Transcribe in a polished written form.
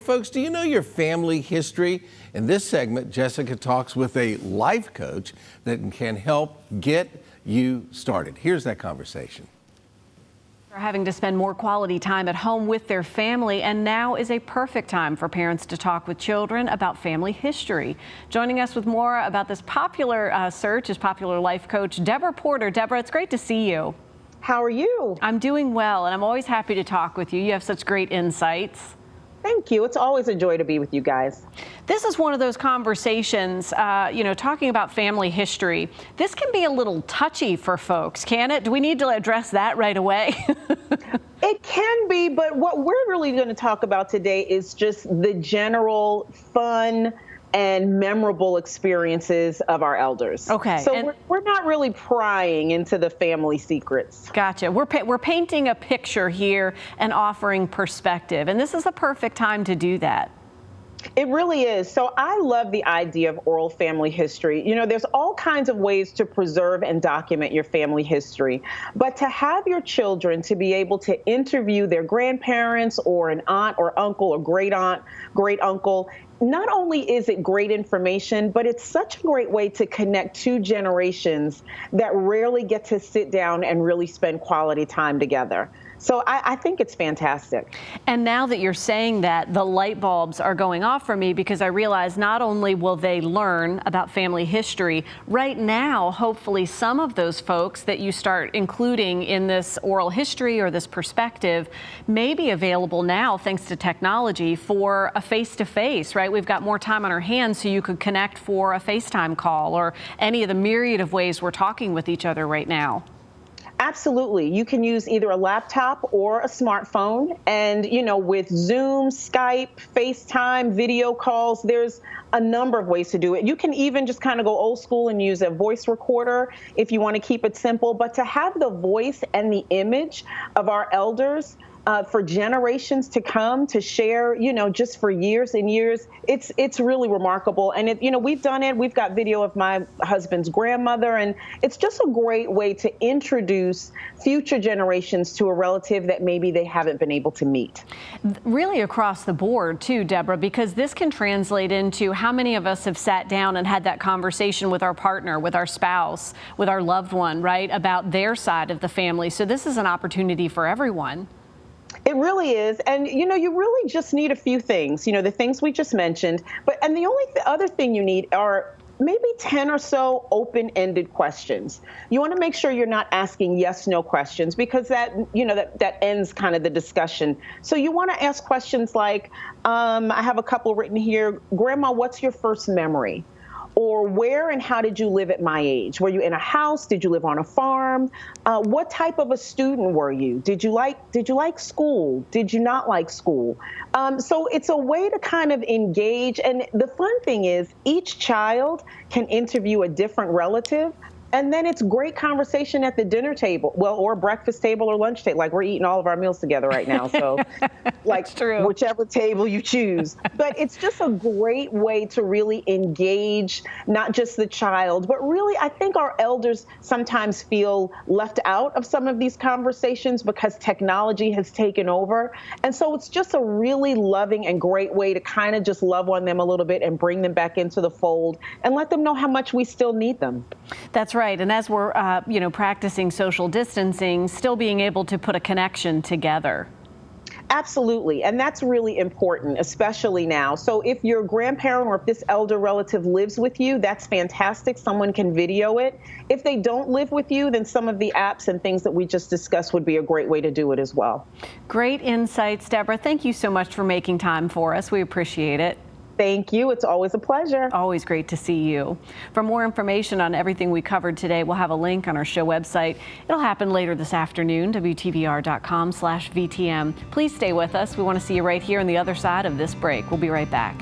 folks, do you know your family history? In this segment, Jessica talks with a life coach that can help get you started. Here's that conversation. They're having to spend more quality time at home with their family, and now is a perfect time for parents to talk with children about family history. Joining us with more about this popular search is popular life coach Deborah Porter. Deborah, it's great to see you. How are you? I'm doing well, and I'm always happy to talk with you. You have such great insights. Thank you. It's always a joy to be with you guys. This is one of those conversations, talking about family history. This can be a little touchy for folks, can it? Do we need to address that right away? It can be, but what we're really going to talk about today is just the general fun and memorable experiences of our elders. Okay. So we're not really prying into the family secrets. Gotcha. We're painting a picture here and offering perspective, and this is a perfect time to do that. It really is. So I love the idea of oral family history. You know, there's all kinds of ways to preserve and document your family history, but to have your children to be able to interview their grandparents or an aunt or uncle or great aunt, great uncle, not only is it great information, but it's such a great way to connect two generations that rarely get to sit down and really spend quality time together. So I think it's fantastic. And now that you're saying that, the light bulbs are going off for me, because I realize not only will they learn about family history, right now, hopefully some of those folks that you start including in this oral history or this perspective may be available now, thanks to technology, for a face-to-face, right? We've got more time on our hands, so you could connect for a FaceTime call or any of the myriad of ways we're talking with each other right now. Absolutely. You can use either a laptop or a smartphone. And, you know, with Zoom, Skype, FaceTime, video calls, there's a number of ways to do it. You can even just kind of go old school and use a voice recorder if you want to keep it simple. But to have the voice and the image of our elders for generations to come to share, you know, just for years and years, it's really remarkable. And we've done it. We've got video of my husband's grandmother, and it's just a great way to introduce future generations to a relative that maybe they haven't been able to meet. Really across the board too, Deborah, because this can translate into how many of us have sat down and had that conversation with our partner, with our spouse, with our loved one, right, about their side of the family. So this is an opportunity for everyone. It really is. And, you know, you really just need a few things, you know, the things we just mentioned. And the only other thing you need are maybe 10 or so open-ended questions. You want to make sure you're not asking yes/no questions, because that ends kind of the discussion. So you want to ask questions like, I have a couple written here. Grandma, what's your first memory? Or where and how did you live at my age? Were you in a house? Did you live on a farm? What type of a student were you? Did you like school? Did you not like school? So it's a way to kind of engage. And the fun thing is each child can interview a different relative. And then it's great conversation at the dinner table, or breakfast table or lunch table. Like, we're eating all of our meals together right now. So like, whichever table you choose. But it's just a great way to really engage not just the child, but really I think our elders sometimes feel left out of some of these conversations because technology has taken over. And so it's just a really loving and great way to kind of just love on them a little bit and bring them back into the fold and let them know how much we still need them. That's right. And as we're, practicing social distancing, still being able to put a connection together. Absolutely. And that's really important, especially now. So if your grandparent or if this elder relative lives with you, that's fantastic. Someone can video it. If they don't live with you, then some of the apps and things that we just discussed would be a great way to do it as well. Great insights, Deborah. Thank you so much for making time for us. We appreciate it. Thank you. It's always a pleasure. Always great to see you. For more information on everything we covered today, we'll have a link on our show website. It'll happen later this afternoon, WTVR.com/VTM. Please stay with us. We want to see you right here on the other side of this break. We'll be right back.